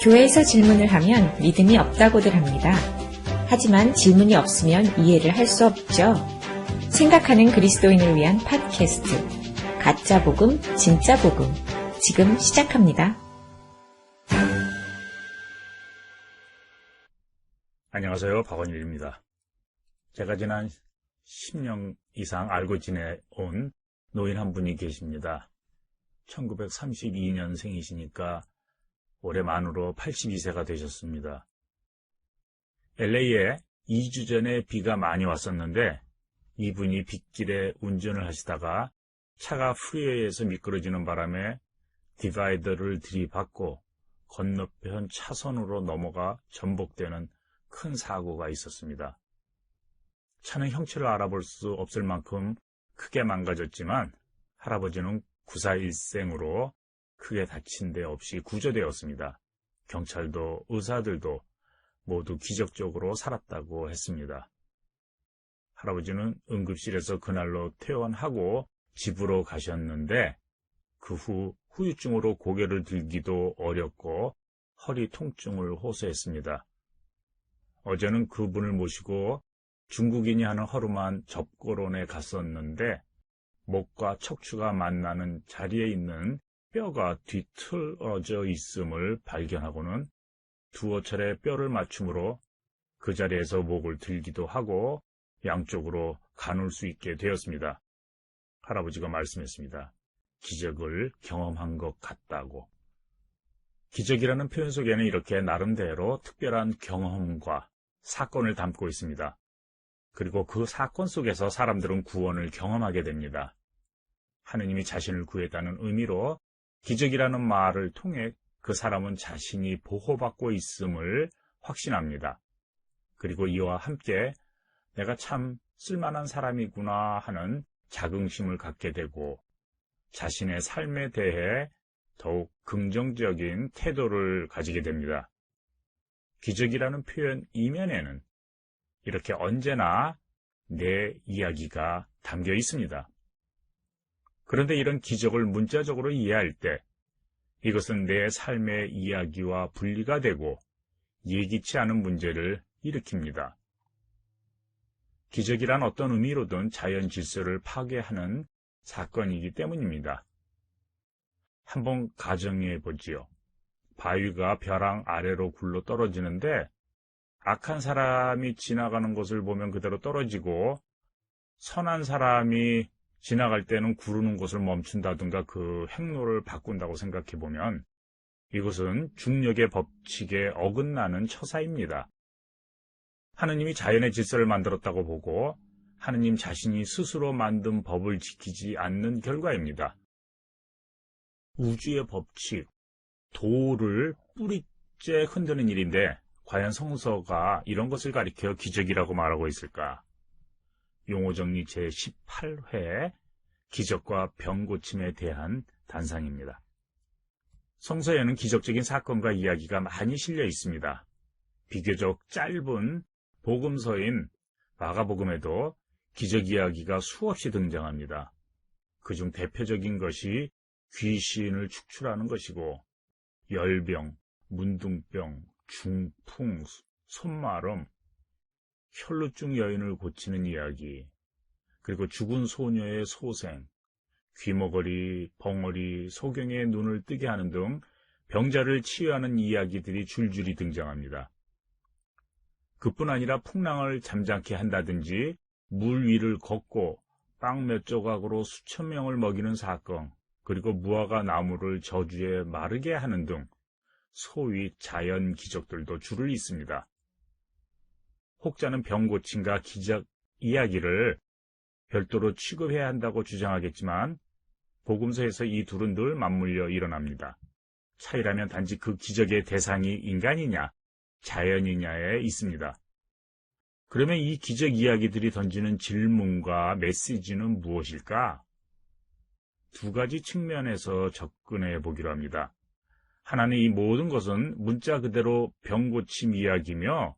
교회에서 질문을 하면 믿음이 없다고들 합니다. 하지만 질문이 없으면 이해를 할 수 없죠. 생각하는 그리스도인을 위한 팟캐스트, 가짜 복음, 진짜 복음, 지금 시작합니다. 안녕하세요. 박원일입니다. 제가 지난 10년 이상 알고 지내온 노인 한 분이 계십니다. 1932년생이시니까 올해 만으로 82세가 되셨습니다. LA에 2주 전에 비가 많이 왔었는데 이분이 빗길에 운전을 하시다가 차가 프리웨이에서 미끄러지는 바람에 디바이더를 들이받고 건너편 차선으로 넘어가 전복되는 큰 사고가 있었습니다. 차는 형체를 알아볼 수 없을 만큼 크게 망가졌지만 할아버지는 구사일생으로 크게 다친 데 없이 구조되었습니다. 경찰도 의사들도 모두 기적적으로 살았다고 했습니다. 할아버지는 응급실에서 그날로 퇴원하고 집으로 가셨는데 그 후 후유증으로 고개를 들기도 어렵고 허리 통증을 호소했습니다. 어제는 그분을 모시고 중국인이 하는 허름한 접고론에 갔었는데 목과 척추가 만나는 자리에 있는 뼈가 뒤틀어져 있음을 발견하고는 두어 차례 뼈를 맞춤으로 그 자리에서 목을 들기도 하고 양쪽으로 가눌 수 있게 되었습니다. 할아버지가 말씀했습니다. 기적을 경험한 것 같다고. 기적이라는 표현 속에는 이렇게 나름대로 특별한 경험과 사건을 담고 있습니다. 그리고 그 사건 속에서 사람들은 구원을 경험하게 됩니다. 하느님이 자신을 구했다는 의미로 기적이라는 말을 통해 그 사람은 자신이 보호받고 있음을 확신합니다. 그리고 이와 함께 내가 참 쓸만한 사람이구나 하는 자긍심을 갖게 되고 자신의 삶에 대해 더욱 긍정적인 태도를 가지게 됩니다. 기적이라는 표현 이면에는 이렇게 언제나 내 이야기가 담겨 있습니다. 그런데 이런 기적을 문자적으로 이해할 때 이것은 내 삶의 이야기와 분리가 되고 예기치 않은 문제를 일으킵니다. 기적이란 어떤 의미로든 자연 질서를 파괴하는 사건이기 때문입니다. 한번 가정해 보지요. 바위가 벼랑 아래로 굴러 떨어지는데 악한 사람이 지나가는 것을 보면 그대로 떨어지고 선한 사람이 지나갈 때는 구르는 것을 멈춘다든가 그 행로를 바꾼다고 생각해 보면 이것은 중력의 법칙에 어긋나는 처사입니다. 하느님이 자연의 질서를 만들었다고 보고 하느님 자신이 스스로 만든 법을 지키지 않는 결과입니다. 우주의 법칙, 도를 뿌리째 흔드는 일인데 과연 성서가 이런 것을 가리켜 기적이라고 말하고 있을까? 용어정리 제18회 기적과 병고침에 대한 단상입니다. 성서에는 기적적인 사건과 이야기가 많이 실려 있습니다. 비교적 짧은 복음서인 마가복음에도 기적 이야기가 수없이 등장합니다. 그중 대표적인 것이 귀신을 축출하는 것이고 열병, 문둥병, 중풍, 손마름, 혈루증 여인을 고치는 이야기, 그리고 죽은 소녀의 소생, 귀머거리, 벙어리, 소경의 눈을 뜨게 하는 등 병자를 치유하는 이야기들이 줄줄이 등장합니다. 그뿐 아니라 풍랑을 잠잠케 한다든지 물 위를 걷고 빵 몇 조각으로 수천 명을 먹이는 사건, 그리고 무화과 나무를 저주에 마르게 하는 등 소위 자연 기적들도 줄을 잇습니다. 혹자는 병고침과 기적 이야기를 별도로 취급해야 한다고 주장하겠지만 복음서에서 이 둘은 늘 맞물려 일어납니다. 차이라면 단지 그 기적의 대상이 인간이냐 자연이냐에 있습니다. 그러면 이 기적 이야기들이 던지는 질문과 메시지는 무엇일까? 두 가지 측면에서 접근해 보기로 합니다. 하나는 이 모든 것은 문자 그대로 병고침 이야기며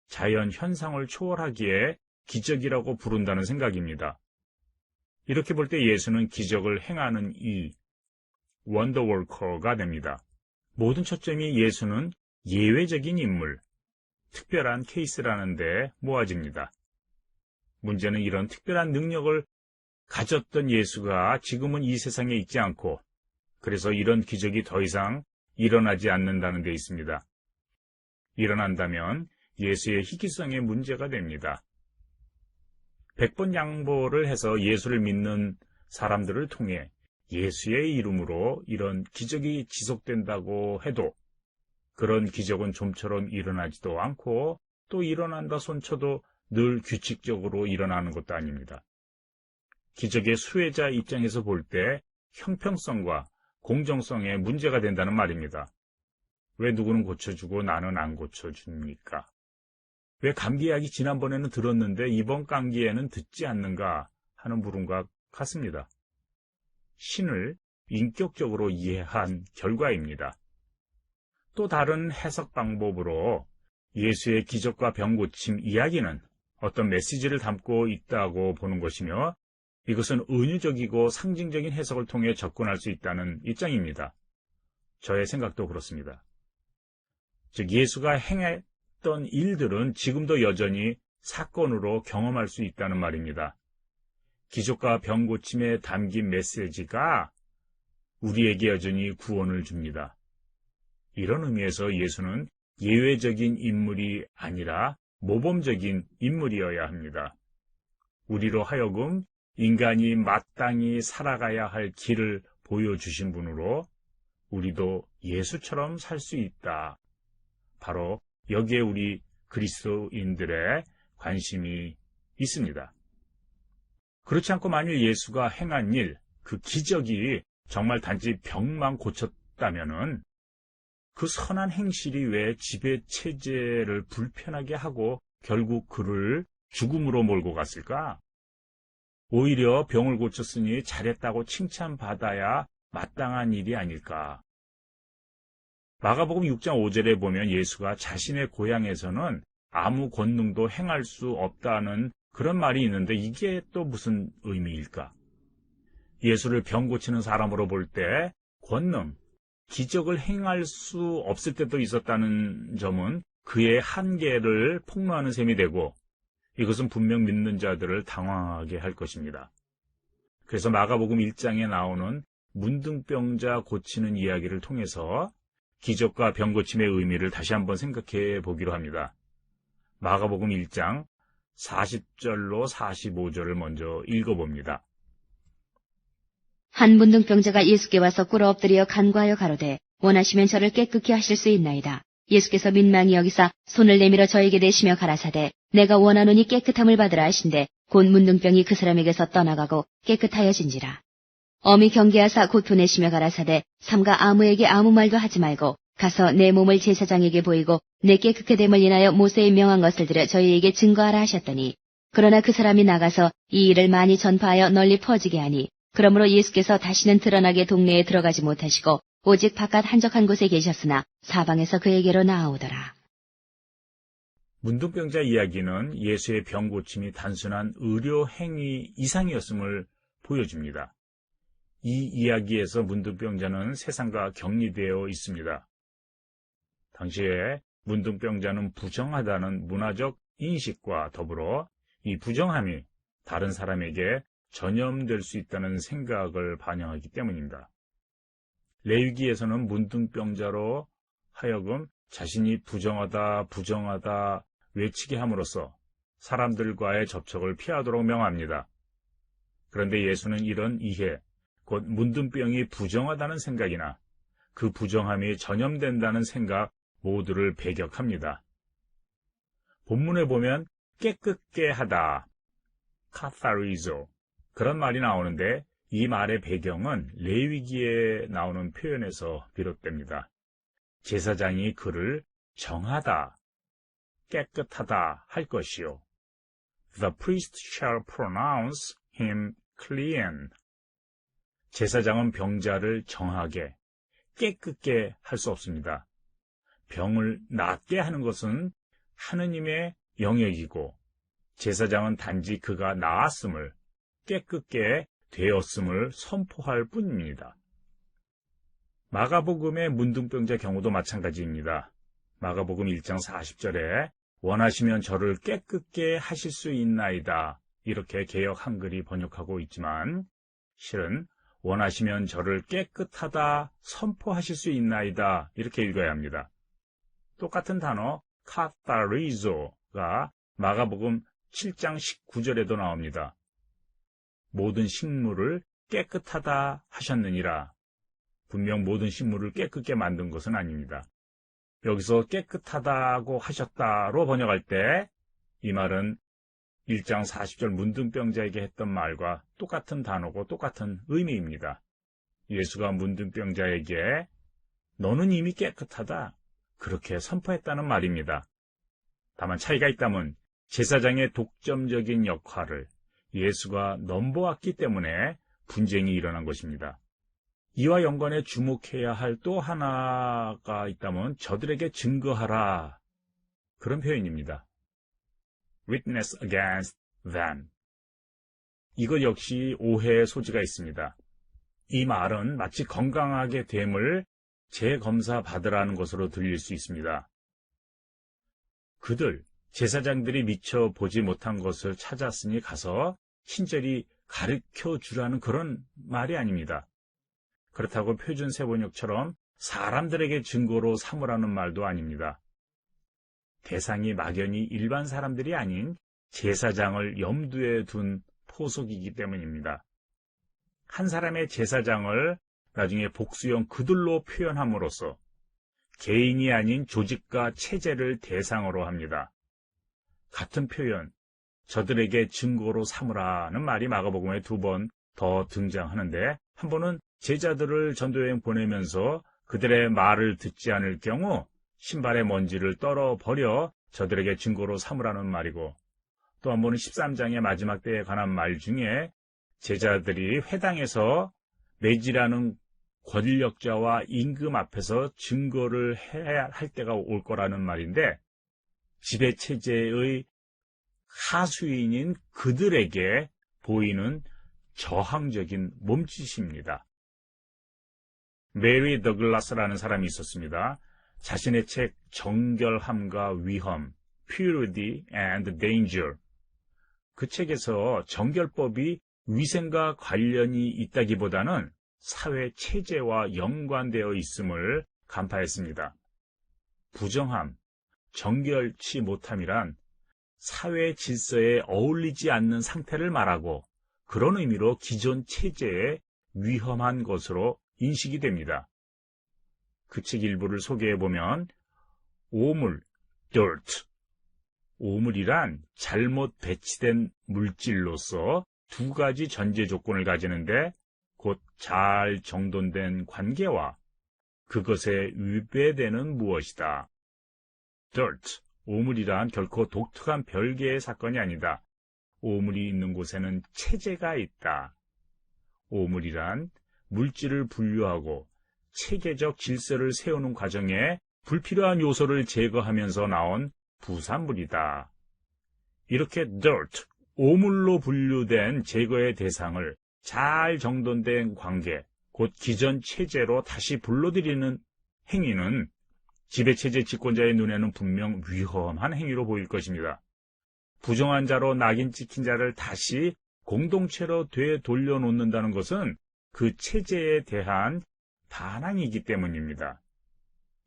자연 현상을 초월하기에 기적이라고 부른다는 생각입니다. 이렇게 볼 때 예수는 기적을 행하는 이 원더워커가 됩니다. 모든 초점이 예수는 예외적인 인물, 특별한 케이스라는 데 모아집니다. 문제는 이런 특별한 능력을 가졌던 예수가 지금은 이 세상에 있지 않고, 그래서 이런 기적이 더 이상 일어나지 않는다는 데 있습니다. 일어난다면 예수의 희귀성에 문제가 됩니다. 100번 양보를 해서 예수를 믿는 사람들을 통해 예수의 이름으로 이런 기적이 지속된다고 해도 그런 기적은 좀처럼 일어나지도 않고 또 일어난다 손쳐도 늘 규칙적으로 일어나는 것도 아닙니다. 기적의 수혜자 입장에서 볼 때 형평성과 공정성에 문제가 된다는 말입니다. 왜 누구는 고쳐주고 나는 안 고쳐줍니까? 왜 감기약이 지난번에는 들었는데 이번 감기에는 듣지 않는가 하는 물음과 같습니다. 신을 인격적으로 이해한 결과입니다. 또 다른 해석 방법으로 예수의 기적과 병고침 이야기는 어떤 메시지를 담고 있다고 보는 것이며 이것은 은유적이고 상징적인 해석을 통해 접근할 수 있다는 입장입니다. 저의 생각도 그렇습니다. 즉 예수가 행했던 일들은 지금도 여전히 사건으로 경험할 수 있다는 말입니다. 기적과 병고침에 담긴 메시지가 우리에게 여전히 구원을 줍니다. 이런 의미에서 예수는 예외적인 인물이 아니라 모범적인 인물이어야 합니다. 우리로 하여금 인간이 마땅히 살아가야 할 길을 보여주신 분으로 우리도 예수처럼 살 수 있다. 바로 여기에 우리 그리스도인들의 관심이 있습니다. 그렇지 않고 만일 예수가 행한 일, 그 기적이 정말 단지 병만 고쳤다면은 그 선한 행실이 왜 지배체제를 불편하게 하고 결국 그를 죽음으로 몰고 갔을까? 오히려 병을 고쳤으니 잘했다고 칭찬받아야 마땅한 일이 아닐까? 마가복음 6장 5절에 보면 예수가 자신의 고향에서는 아무 권능도 행할 수 없다는 그런 말이 있는데 이게 또 무슨 의미일까? 예수를 병 고치는 사람으로 볼 때 권능, 기적을 행할 수 없을 때도 있었다는 점은 그의 한계를 폭로하는 셈이 되고 이것은 분명 믿는 자들을 당황하게 할 것입니다. 그래서 마가복음 1장에 나오는 문둥병자 고치는 이야기를 통해서 기적과 병고침의 의미를 다시 한번 생각해 보기로 합니다. 마가복음 1장 40절로 45절을 먼저 읽어봅니다. 한 문둥병자가 예수께 와서 꿇어 엎드려 간구하여 가로되 원하시면 저를 깨끗게 하실 수 있나이다. 예수께서 민망히 여기사 손을 내밀어 저에게 대시며 가라사대 내가 원하노니 깨끗함을 받으라 하신대 곧 문둥병이 그 사람에게서 떠나가고 깨끗하여진지라. 엄히 경계하사 곧 보내시며 가라사대 삼가 아무에게 아무 말도 하지 말고 가서 내 몸을 제사장에게 보이고 내 깨끗게 됨을 인하여 모세의 명한 것을 들여 저희에게 증거하라 하셨더니 그러나 그 사람이 나가서 이 일을 많이 전파하여 널리 퍼지게 하니 그러므로 예수께서 다시는 드러나게 동네에 들어가지 못하시고 오직 바깥 한적한 곳에 계셨으나 사방에서 그에게로 나아오더라. 문둥병자 이야기는 예수의 병고침이 단순한 의료 행위 이상이었음을 보여줍니다. 이 이야기에서 문둥병자는 세상과 격리되어 있습니다. 당시에 문둥병자는 부정하다는 문화적 인식과 더불어 이 부정함이 다른 사람에게 전염될 수 있다는 생각을 반영하기 때문입니다. 레위기에서는 문둥병자로 하여금 자신이 부정하다 외치게 함으로써 사람들과의 접촉을 피하도록 명합니다. 그런데 예수는 이런 이해, 곧 문둥병이 부정하다는 생각이나 그 부정함이 전염된다는 생각 모두를 배격합니다. 본문에 보면 깨끗게 하다, 카타리조 그런 말이 나오는데 이 말의 배경은 레위기에 나오는 표현에서 비롯됩니다. 제사장이 그를 정하다, 깨끗하다 할 것이요. The priest shall pronounce him clean. 제사장은 병자를 정하게, 깨끗게 할 수 없습니다. 병을 낫게 하는 것은 하느님의 영역이고 제사장은 단지 그가 나았음을, 깨끗게 되었음을 선포할 뿐입니다. 마가복음의 문둥병자 경우도 마찬가지입니다. 마가복음 1장 40절에 원하시면 저를 깨끗게 하실 수 있나이다. 이렇게 개역 한글이 번역하고 있지만 실은 원하시면 저를 깨끗하다 선포하실 수 있나이다. 이렇게 읽어야 합니다. 똑같은 단어 카타리조가 마가복음 7장 19절에도 나옵니다. 모든 식물을 깨끗하다 하셨느니라. 분명 모든 식물을 깨끗게 만든 것은 아닙니다. 여기서 깨끗하다고 하셨다로 번역할 때 이 말은 1장 40절 문둥병자에게 했던 말과 똑같은 단어고 똑같은 의미입니다. 예수가 문둥병자에게 너는 이미 깨끗하다 그렇게 선포했다는 말입니다. 다만 차이가 있다면 제사장의 독점적인 역할을 예수가 넘보았기 때문에 분쟁이 일어난 것입니다. 이와 연관해 주목해야 할 또 하나가 있다면 저들에게 증거하라 그런 표현입니다. Witness against them. 이것 역시 오해의 소지가 있습니다. 이 말은 마치 건강하게 됨을 재검사 받으라는 것으로 들릴 수 있습니다. 그들, 제사장들이 미처 보지 못한 것을 찾았으니 가서 친절히 가르쳐 주라는 그런 말이 아닙니다. 그렇다고 표준 세번역처럼 사람들에게 증거로 삼으라는 말도 아닙니다. 대상이 막연히 일반 사람들이 아닌 제사장을 염두에 둔 포석이기 때문입니다. 한 사람의 제사장을 나중에 복수형 그들로 표현함으로써 개인이 아닌 조직과 체제를 대상으로 합니다. 같은 표현, 저들에게 증거로 삼으라는 말이 마가복음에 2번 더 등장하는데 한 번은 제자들을 전도여행 보내면서 그들의 말을 듣지 않을 경우 신발의 먼지를 떨어버려 저들에게 증거로 삼으라는 말이고 또 한 번은 13장의 마지막 때에 관한 말 중에 제자들이 회당에서 매질하는 권력자와 임금 앞에서 증거를 해야 할 때가 올 거라는 말인데 지배체제의 하수인인 그들에게 보이는 저항적인 몸짓입니다. 메리 더글라스라는 사람이 있었습니다. 자신의 책 정결함과 위험, Purity and Danger, 그 책에서 정결법이 위생과 관련이 있다기보다는 사회 체제와 연관되어 있음을 간파했습니다. 부정함, 정결치 못함이란 사회 질서에 어울리지 않는 상태를 말하고 그런 의미로 기존 체제에 위험한 것으로 인식이 됩니다. 그 책 일부를 소개해보면 오물, dirt, 오물이란 잘못 배치된 물질로서 두 가지 전제 조건을 가지는데 곧 잘 정돈된 관계와 그것에 위배되는 무엇이다. dirt, 오물이란 결코 독특한 별개의 사건이 아니다. 오물이 있는 곳에는 체제가 있다. 오물이란 물질을 분류하고 체계적 질서를 세우는 과정에 불필요한 요소를 제거하면서 나온 부산물이다. 이렇게 dirt, 오물로 분류된 제거의 대상을 잘 정돈된 관계, 곧 기존 체제로 다시 불러들이는 행위는 지배체제 집권자의 눈에는 분명 위험한 행위로 보일 것입니다. 부정한 자로 낙인 찍힌 자를 다시 공동체로 되돌려놓는다는 것은 그 체제에 대한 반항이기 때문입니다.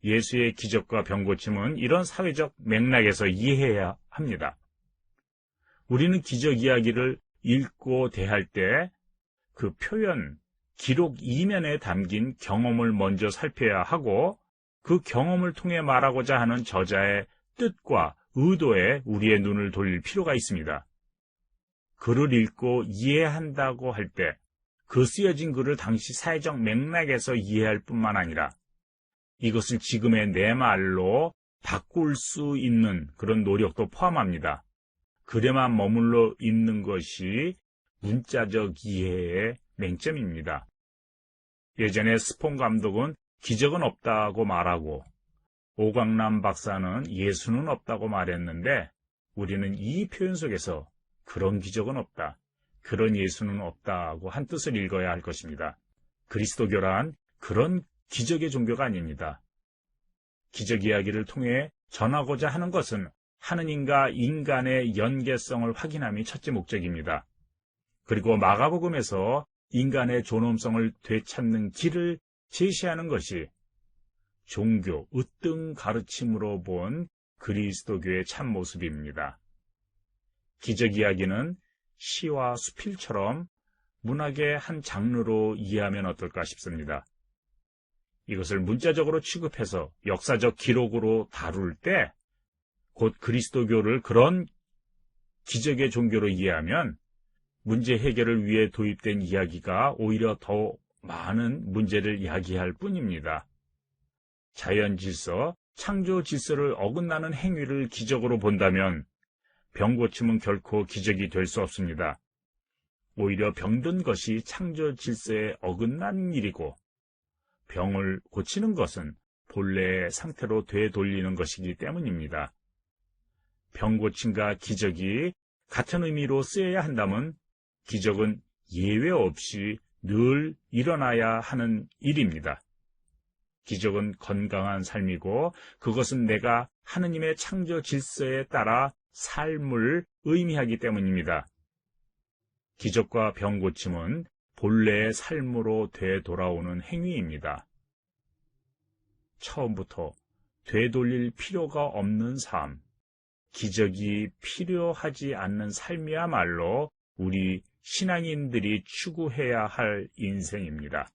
예수의 기적과 병고침은 이런 사회적 맥락에서 이해해야 합니다. 우리는 기적 이야기를 읽고 대할 때 그 표현, 기록 이면에 담긴 경험을 먼저 살펴야 하고 그 경험을 통해 말하고자 하는 저자의 뜻과 의도에 우리의 눈을 돌릴 필요가 있습니다. 글을 읽고 이해한다고 할 때 그 쓰여진 글을 당시 사회적 맥락에서 이해할 뿐만 아니라 이것을 지금의 내 말로 바꿀 수 있는 그런 노력도 포함합니다. 글에만 머물러 있는 것이 문자적 이해의 맹점입니다. 예전에 스폰 감독은 기적은 없다고 말하고 오광남 박사는 예수는 없다고 말했는데 우리는 이 표현 속에서 그런 기적은 없다, 그런 예수는 없다고 한 뜻을 읽어야 할 것입니다. 그리스도교란 그런 기적의 종교가 아닙니다. 기적 이야기를 통해 전하고자 하는 것은 하느님과 인간의 연계성을 확인함이 첫째 목적입니다. 그리고 마가복음에서 인간의 존엄성을 되찾는 길을 제시하는 것이 종교, 으뜸 가르침으로 본 그리스도교의 참모습입니다. 기적 이야기는 시와 수필처럼 문학의 한 장르로 이해하면 어떨까 싶습니다. 이것을 문자적으로 취급해서 역사적 기록으로 다룰 때 곧 그리스도교를 그런 기적의 종교로 이해하면 문제 해결을 위해 도입된 이야기가 오히려 더 많은 문제를 야기할 뿐입니다. 자연 질서, 창조 질서를 어긋나는 행위를 기적으로 본다면 병 고침은 결코 기적이 될 수 없습니다. 오히려 병든 것이 창조 질서에 어긋난 일이고 병을 고치는 것은 본래의 상태로 되돌리는 것이기 때문입니다. 병 고침과 기적이 같은 의미로 쓰여야 한다면 기적은 예외 없이 늘 일어나야 하는 일입니다. 기적은 건강한 삶이고 그것은 내가 하느님의 창조 질서에 따라 삶을 의미하기 때문입니다. 기적과 병 고침은 본래의 삶으로 되돌아오는 행위입니다. 처음부터 되돌릴 필요가 없는 삶, 기적이 필요하지 않는 삶이야말로 우리 신앙인들이 추구해야 할 인생입니다.